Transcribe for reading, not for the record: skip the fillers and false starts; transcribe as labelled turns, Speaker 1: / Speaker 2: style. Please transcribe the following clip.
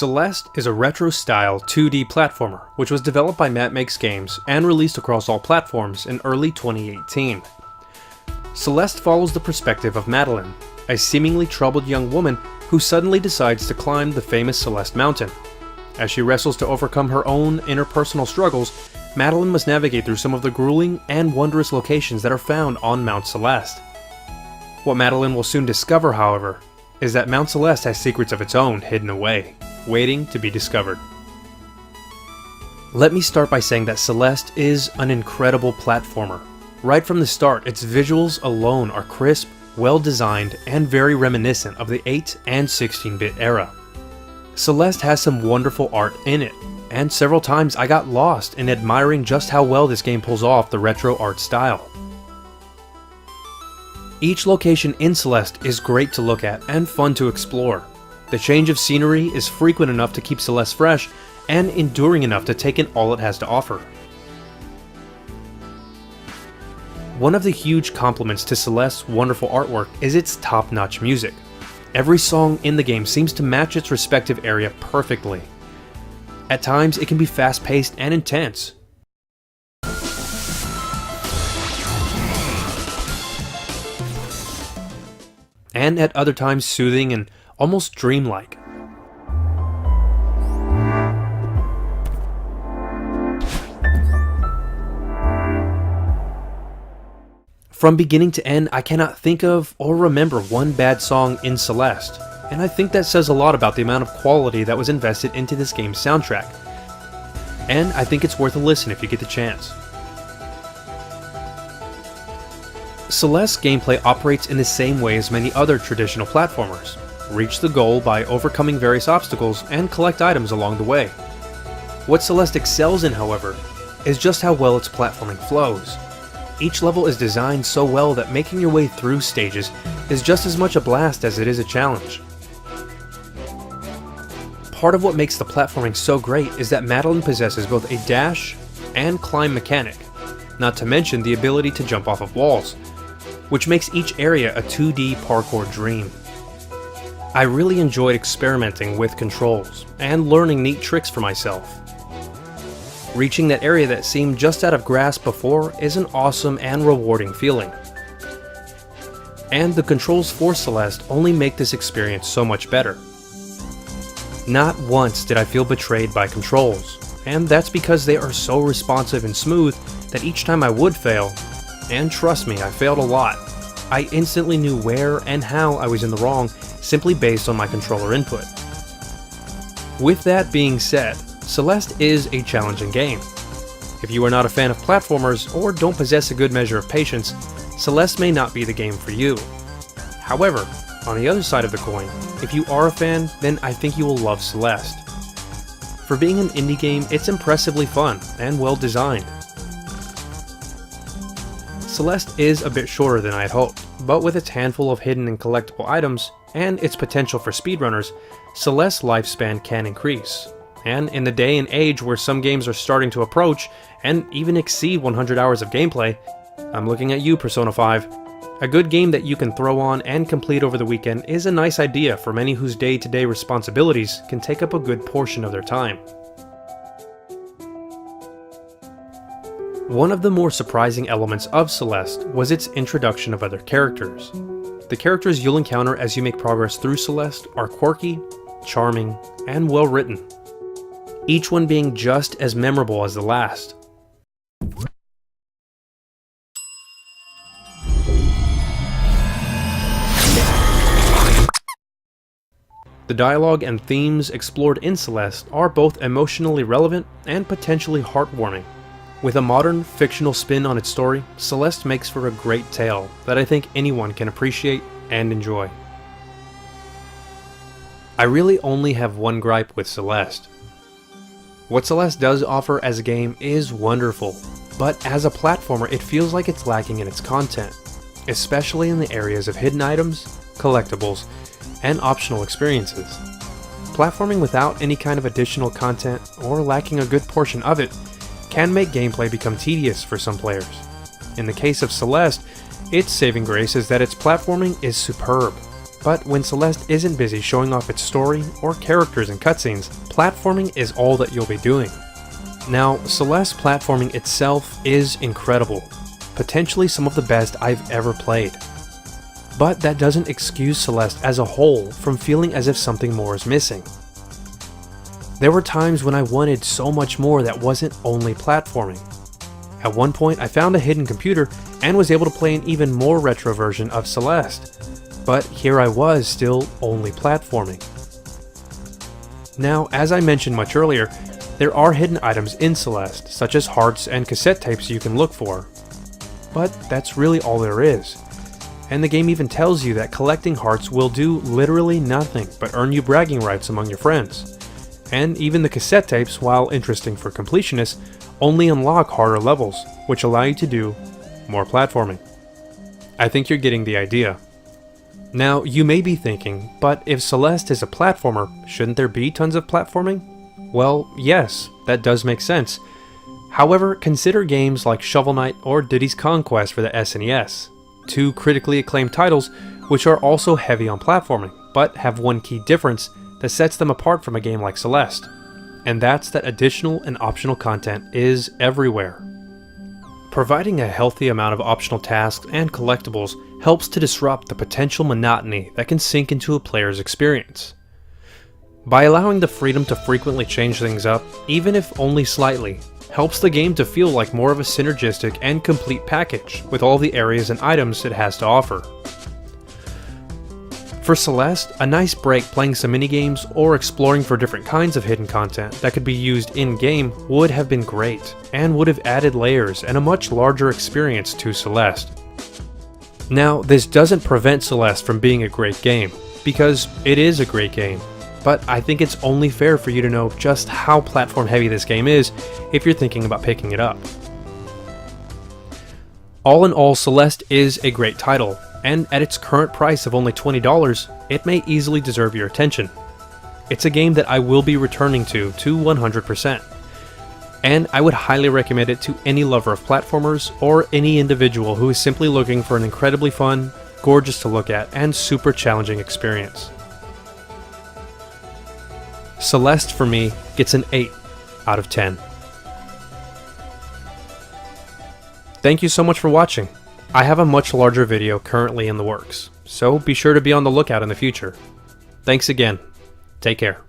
Speaker 1: Celeste is a retro-style 2D platformer, which was developed by Matt Makes Games and released across all platforms in early 2018. Celeste follows the perspective of Madeline, a seemingly troubled young woman who suddenly decides to climb the famous Celeste Mountain. As she wrestles to overcome her own interpersonal struggles, Madeline must navigate through some of the grueling and wondrous locations that are found on Mount Celeste. What Madeline will soon discover, however, is that Mount Celeste has secrets of its own hidden away, waiting to be discovered. Let me start by saying that Celeste is an incredible platformer. Right from the start, its visuals alone are crisp, well-designed, and very reminiscent of the 8 and 16-bit era. Celeste has some wonderful art in it, and several times I got lost in admiring just how well this game pulls off the retro art style. Each location in Celeste is great to look at and fun to explore. The change of scenery is frequent enough to keep Celeste fresh and enduring enough to take in all it has to offer. One of the huge compliments to Celeste's wonderful artwork is its top-notch music. Every song in the game seems to match its respective area perfectly. At times, it can be fast-paced and intense. And at other times soothing and almost dreamlike. From beginning to end, I cannot think of or remember one bad song in Celeste, and I think that says a lot about the amount of quality that was invested into this game's soundtrack. And I think it's worth a listen if you get the chance. Celeste's gameplay operates in the same way as many other traditional platformers. Reach the goal by overcoming various obstacles and collect items along the way. What Celeste excels in, however, is just how well its platforming flows. Each level is designed so well that making your way through stages is just as much a blast as it is a challenge. Part of what makes the platforming so great is that Madeline possesses both a dash and climb mechanic, not to mention the ability to jump off of walls, which makes each area a 2D parkour dream. I really enjoyed experimenting with controls and learning neat tricks for myself. Reaching that area that seemed just out of grasp before is an awesome and rewarding feeling. And the controls for Celeste only make this experience so much better. Not once did I feel betrayed by controls, and that's because they are so responsive and smooth that each time I would fail, and trust me, I failed a lot, I instantly knew where and how I was in the wrong simply based on my controller input. With that being said, Celeste is a challenging game. If you are not a fan of platformers or don't possess a good measure of patience, Celeste may not be the game for you. However, on the other side of the coin, if you are a fan, then I think you will love Celeste. For being an indie game, it's impressively fun and well designed. Celeste is a bit shorter than I had hoped, but with its handful of hidden and collectible items, and its potential for speedrunners, Celeste's lifespan can increase. And in the day and age where some games are starting to approach and even exceed 100 hours of gameplay, I'm looking at you, Persona 5. A good game that you can throw on and complete over the weekend is a nice idea for many whose day-to-day responsibilities can take up a good portion of their time. One of the more surprising elements of Celeste was its introduction of other characters. The characters you'll encounter as you make progress through Celeste are quirky, charming, and well written, each one being just as memorable as the last. The dialogue and themes explored in Celeste are both emotionally relevant and potentially heartwarming. With a modern, fictional spin on its story, Celeste makes for a great tale that I think anyone can appreciate and enjoy. I really only have one gripe with Celeste. What Celeste does offer as a game is wonderful, but as a platformer it feels like it's lacking in its content, especially in the areas of hidden items, collectibles, and optional experiences. Platforming without any kind of additional content, or lacking a good portion of it, can make gameplay become tedious for some players. In the case of Celeste, its saving grace is that its platforming is superb. But when Celeste isn't busy showing off its story or characters and cutscenes, platforming is all that you'll be doing. Now, Celeste platforming itself is incredible, potentially some of the best I've ever played. But that doesn't excuse Celeste as a whole from feeling as if something more is missing. There were times when I wanted so much more that wasn't only platforming. At one point I found a hidden computer and was able to play an even more retro version of Celeste, but here I was still only platforming. Now, as I mentioned much earlier, there are hidden items in Celeste, such as hearts and cassette tapes you can look for. But that's really all there is. And the game even tells you that collecting hearts will do literally nothing but earn you bragging rights among your friends. And even the cassette tapes, while interesting for completionists, only unlock harder levels, which allow you to do more platforming. I think you're getting the idea. Now, you may be thinking, but if Celeste is a platformer, shouldn't there be tons of platforming? Well, yes, that does make sense. However, consider games like Shovel Knight or Diddy's Conquest for the SNES, two critically acclaimed titles which are also heavy on platforming, but have one key difference that sets them apart from a game like Celeste, and that's that additional and optional content is everywhere. Providing a healthy amount of optional tasks and collectibles helps to disrupt the potential monotony that can sink into a player's experience. By allowing the freedom to frequently change things up, even if only slightly, helps the game to feel like more of a synergistic and complete package with all the areas and items it has to offer. For Celeste, a nice break playing some minigames or exploring for different kinds of hidden content that could be used in-game would have been great, and would have added layers and a much larger experience to Celeste. Now, this doesn't prevent Celeste from being a great game, because it is a great game, but I think it's only fair for you to know just how platform heavy this game is if you're thinking about picking it up. All in all, Celeste is a great title, and at its current price of only $20, it may easily deserve your attention. It's a game that I will be returning to 100%, and I would highly recommend it to any lover of platformers or any individual who is simply looking for an incredibly fun, gorgeous to look at, and super challenging experience. Celeste for me gets an 8 out of 10. Thank you so much for watching. I have a much larger video currently in the works, so be sure to be on the lookout in the future. Thanks again. Take care.